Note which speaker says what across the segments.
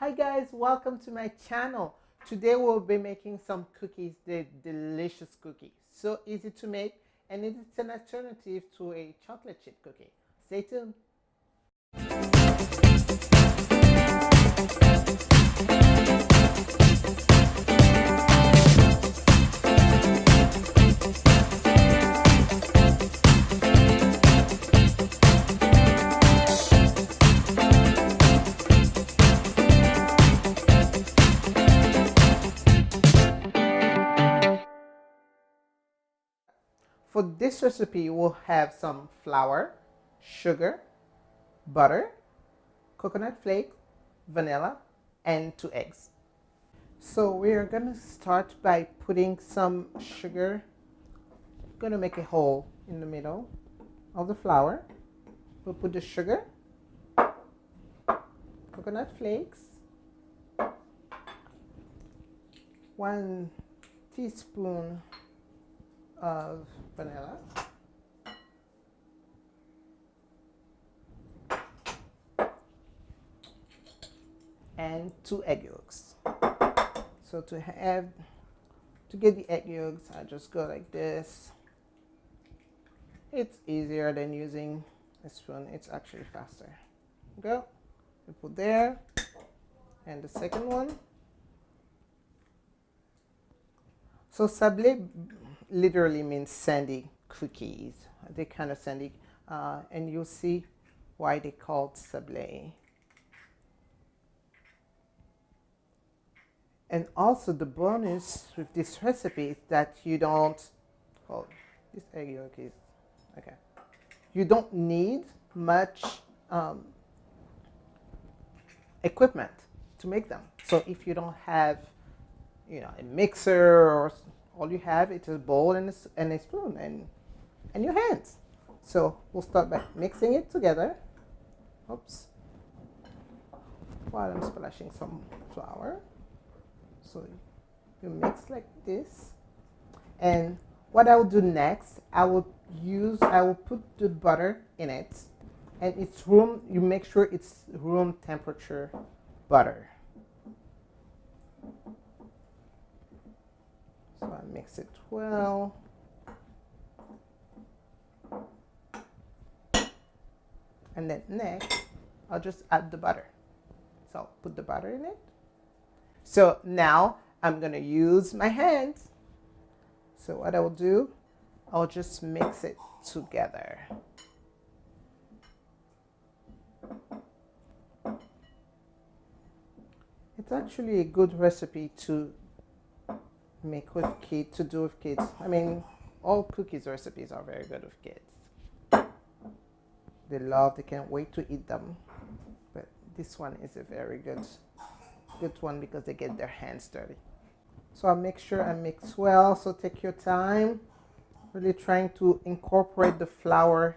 Speaker 1: Hi guys, welcome to my channel. Today we'll be making some cookies, the delicious cookie. So easy to make, and it's an alternative to a chocolate chip cookie. Stay tuned. For this recipe, we'll have some flour, sugar, butter, coconut flakes, vanilla, and 2 eggs. So we're gonna start by putting some sugar. I'm gonna make a hole in the middle of the flour. We'll put the sugar, coconut flakes, 1 teaspoon of vanilla, and 2 egg yolks. So to get the egg yolks, I just go like this. It's easier than using a spoon. It's actually faster. Go. We put there, and the second one. So sablé literally means sandy cookies. They're kind of sandy, and you'll see why they called sablé. And also the bonus with this recipe is that you don't, oh, this egg yolk is, okay. You don't need much equipment to make them. So if you don't have, a mixer, or all you have is a bowl and a spoon and your hands. So we'll start by mixing it together. Oops. While I'm splashing some flour. So you mix like this. And what I will do next, I will put the butter in it, and you make sure it's room temperature butter. So I mix it well. And then next, I'll just add the butter. So I'll put the butter in it. So now I'm gonna use my hands. So what I will do, I'll just mix it together. It's actually a good recipe to make with kids, to do with kids. I mean, all cookies recipes are very good with kids. They can't wait to eat them. But this one is a very good one because they get their hands dirty. So I'll make sure I mix well. So take your time, really trying to incorporate the flour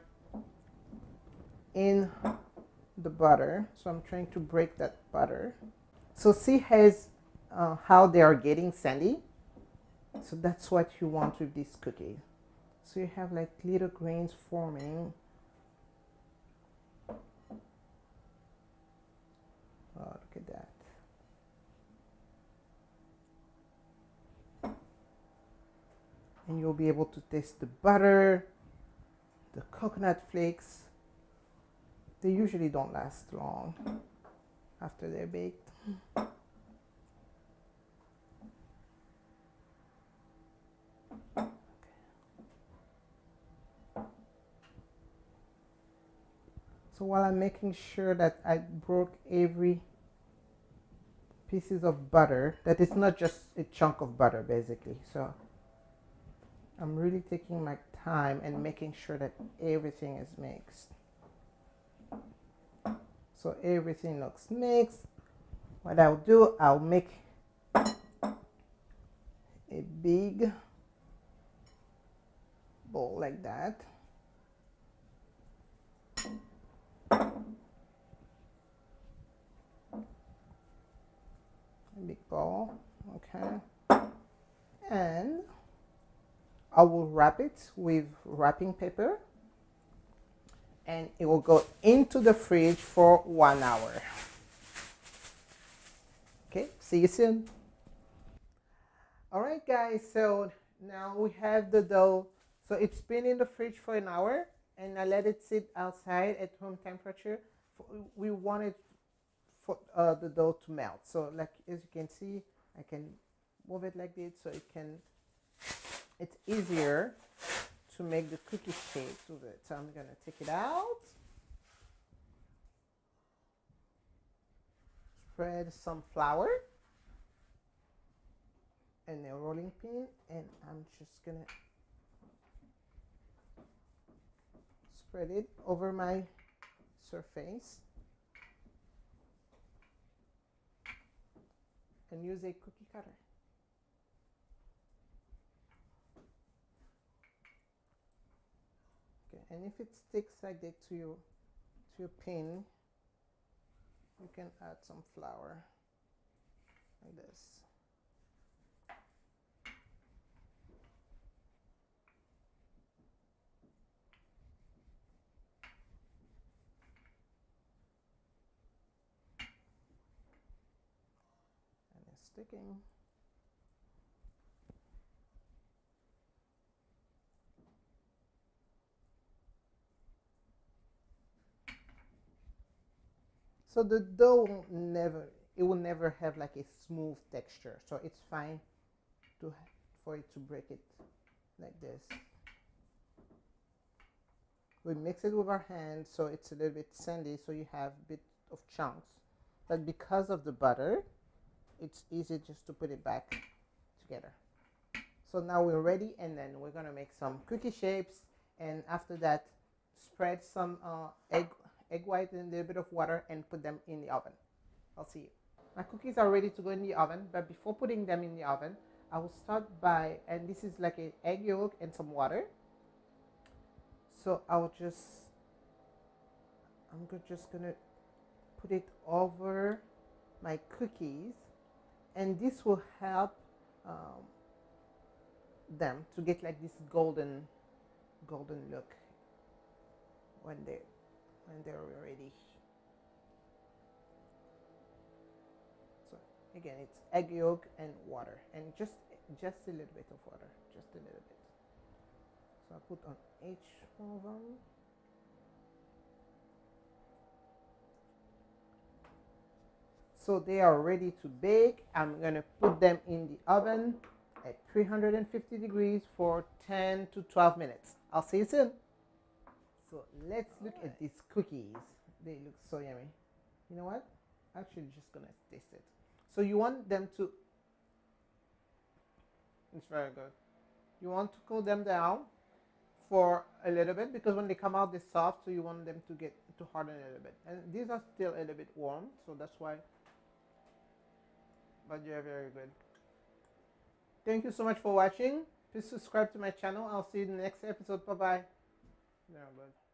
Speaker 1: in the butter. So I'm trying to break that butter. So see how they are getting sandy. So that's what you want with this cookie. So you have like little grains forming. Oh, look at that. And you'll be able to taste the butter, the coconut flakes. They usually don't last long after they're baked. So while I'm making sure that I broke every pieces of butter, that it's not just a chunk of butter basically. So I'm really taking my time and making sure that everything is mixed. So everything looks mixed. What I'll do, I'll make a big bowl like that. A big bowl, okay. And I will wrap it with wrapping paper, and it will go into the fridge for 1 hour. See you soon. All right, guys. So now we have the dough. So it's been in the fridge for an hour, and I let it sit outside at room temperature. We want it for the dough to melt. So like as you can see, I can move it like this so it's easier to make the cookie shapes with it. So I'm gonna take it out, spread some flour and a rolling pin, and I'm just gonna spread it over my surface and use a cookie cutter. Okay, and if it sticks like that to your pin, you can add some flour like this. And it's sticking. So the dough will never have like a smooth texture. So it's fine for it to break it like this. We mix it with our hands so it's a little bit sandy, so you have a bit of chunks. But because of the butter, it's easy just to put it back together. So now we're ready, and then we're gonna make some cookie shapes, and after that spread some egg white in a little bit of water and put them in the oven. I'll see you. My cookies are ready to go in the oven, but before putting them in the oven, I will start by, and this is like an egg yolk and some water. So I'm just gonna put it over my cookies, and this will help them to get like this golden look when they're ready. So again, it's egg yolk and water, and just a little bit of water, just a little bit. So I put on each one of them. So they are ready to bake. I'm gonna put them in the oven at 350 degrees for 10 to 12 minutes. I'll see you soon. So let's look at these cookies. They look so yummy. You know what? Actually, just gonna taste it. So you want them to, it's very good. You want to cool them down for a little bit, because when they come out they're soft, so you want them to harden a little bit. And these are still a little bit warm, so that's why. But they're very good. Thank you so much for watching. Please subscribe to my channel. I'll see you in the next episode. Bye bye. They're good.